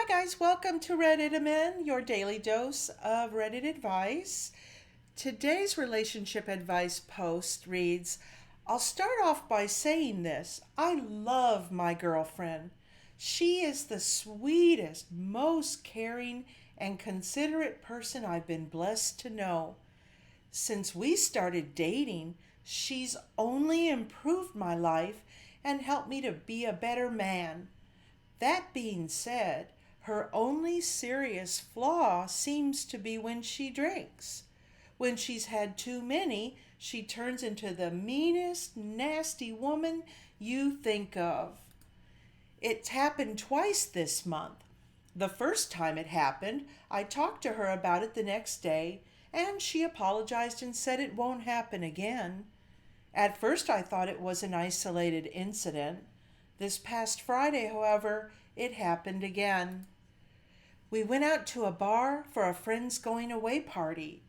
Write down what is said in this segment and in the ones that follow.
guys, welcome to Reddit Amen, your daily dose of Reddit advice. Today's relationship advice post reads, I'll start off by saying this. I love my girlfriend. She is the sweetest, most caring, and considerate person I've been blessed to know. Since we started dating, she's only improved my life and helped me to be a better man. That being said, her only serious flaw seems to be when she drinks. When she's had too many, she turns into the meanest, nasty woman you think of. It's happened twice this month. The first time it happened, I talked to her about it the next day, and she apologized and said it won't happen again. At first, I thought it was an isolated incident. This past Friday, however, it happened again. We went out to a bar for a friend's going away party.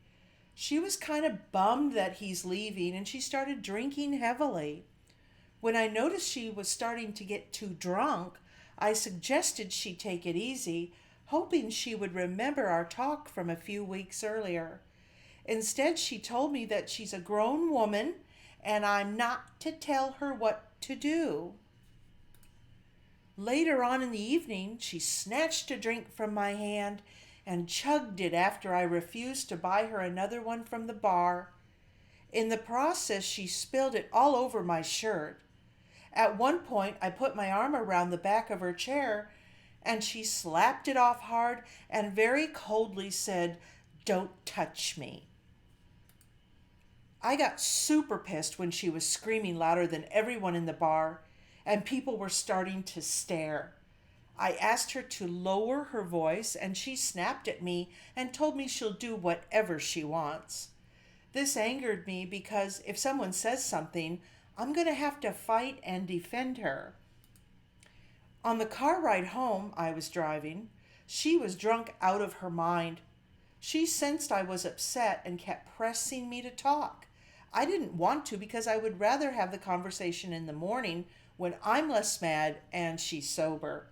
She was kind of bummed that he's leaving and she started drinking heavily. When I noticed she was starting to get too drunk, I suggested she take it easy, hoping she would remember our talk from a few weeks earlier. Instead, she told me that she's a grown woman and I'm not to tell her what to do. Later on in the evening, she snatched a drink from my hand and chugged it after I refused to buy her another one from the bar. In the process, she spilled it all over my shirt. At one point, I put my arm around the back of her chair and she slapped it off hard and very coldly said, "Don't touch me." I got super pissed when she was screaming louder than everyone in the bar and people were starting to stare. I asked her to lower her voice and she snapped at me and told me she'll do whatever she wants. This angered me because if someone says something, I'm going to have to fight and defend her. On the car ride home I was driving, she was drunk out of her mind. She sensed I was upset and kept pressing me to talk. I didn't want to because I would rather have the conversation in the morning when I'm less mad and she's sober.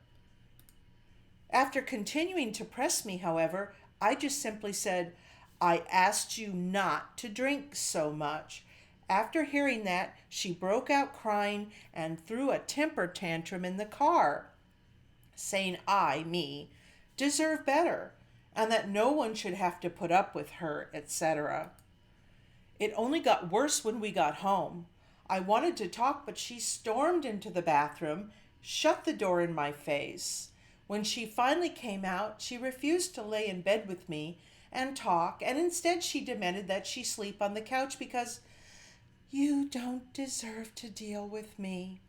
After continuing to press me, however, I just simply said, "I asked you not to drink so much." After hearing that, she broke out crying and threw a temper tantrum in the car, saying me, deserve better, and that no one should have to put up with her, etc. It only got worse when we got home. I wanted to talk, but she stormed into the bathroom, shut the door in my face. When she finally came out, she refused to lay in bed with me and talk, and instead she demanded that she sleep on the couch because you don't deserve to deal with me.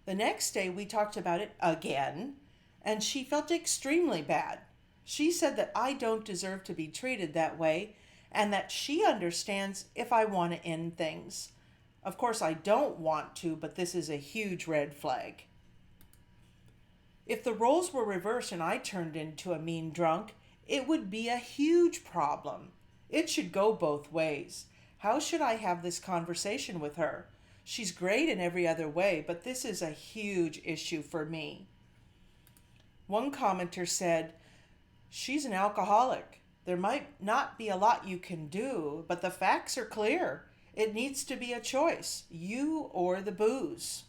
The next day we talked about it again, and she felt extremely bad. She said that I don't deserve to be treated that way, and that she understands if I want to end things. Of course, I don't want to, but this is a huge red flag. If the roles were reversed and I turned into a mean drunk, it would be a huge problem. It should go both ways. How should I have this conversation with her? She's great in every other way, but this is a huge issue for me. One commenter said, "She's an alcoholic. There might not be a lot you can do, but the facts are clear. It needs to be a choice, you or the booze."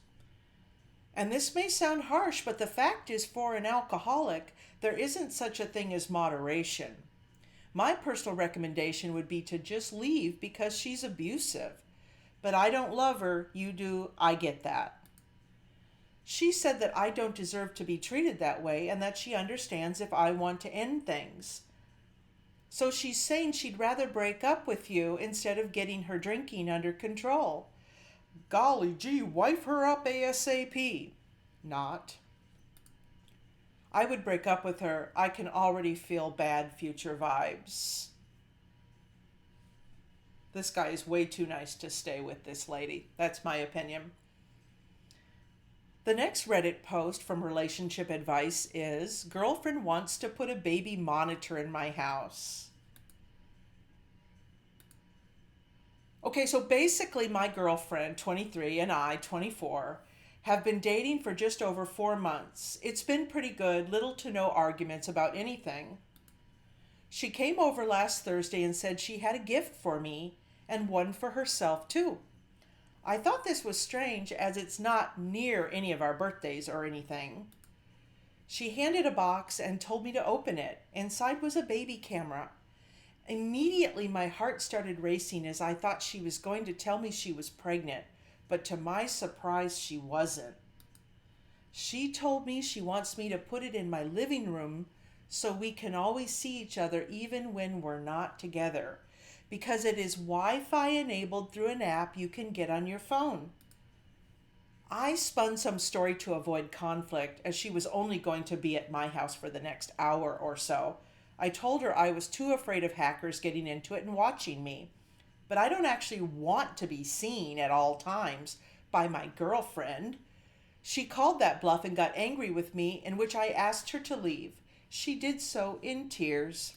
And this may sound harsh, but the fact is for an alcoholic, there isn't such a thing as moderation. My personal recommendation would be to just leave because she's abusive. But I don't love her, you do, I get that. She said that I don't deserve to be treated that way and that she understands if I want to end things. So she's saying she'd rather break up with you instead of getting her drinking under control. Golly gee, wife her up ASAP. Not. I would break up with her. I can already feel bad future vibes. This guy is way too nice to stay with this lady. That's my opinion. The next Reddit post from Relationship Advice is, "Girlfriend wants to put a baby monitor in my house." Okay, so basically my girlfriend, 23, and I, 24, Have been dating for just over 4 months. It's been pretty good, little to no arguments about anything. She came over last Thursday and said she had a gift for me and one for herself too. I thought this was strange as it's not near any of our birthdays or anything. She handed a box and told me to open it. Inside was a baby camera. Immediately my heart started racing as I thought she was going to tell me she was pregnant, but to my surprise she wasn't. She told me she wants me to put it in my living room so we can always see each other even when we're not together, because it is Wi-Fi enabled through an app you can get on your phone. I spun some story to avoid conflict as she was only going to be at my house for the next hour or so. I told her I was too afraid of hackers getting into it and watching me. But I don't actually want to be seen at all times by my girlfriend. She called that bluff and got angry with me, in which I asked her to leave. She did so in tears.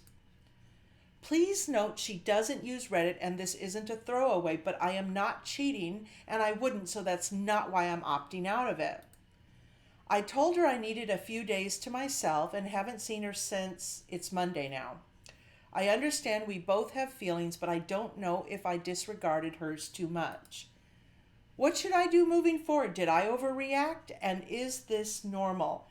Please note she doesn't use Reddit and this isn't a throwaway, but I am not cheating and I wouldn't, so that's not why I'm opting out of it. I told her I needed a few days to myself and haven't seen her since it's Monday now. I understand we both have feelings, but I don't know if I disregarded hers too much. What should I do moving forward? Did I overreact? And is this normal?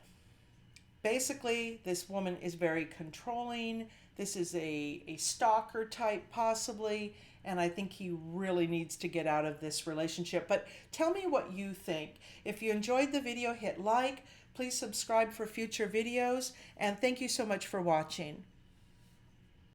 Basically, this woman is very controlling. This is a stalker type possibly, and I think he really needs to get out of this relationship. But tell me what you think. If you enjoyed the video, hit like. Please subscribe for future videos, and thank you so much for watching.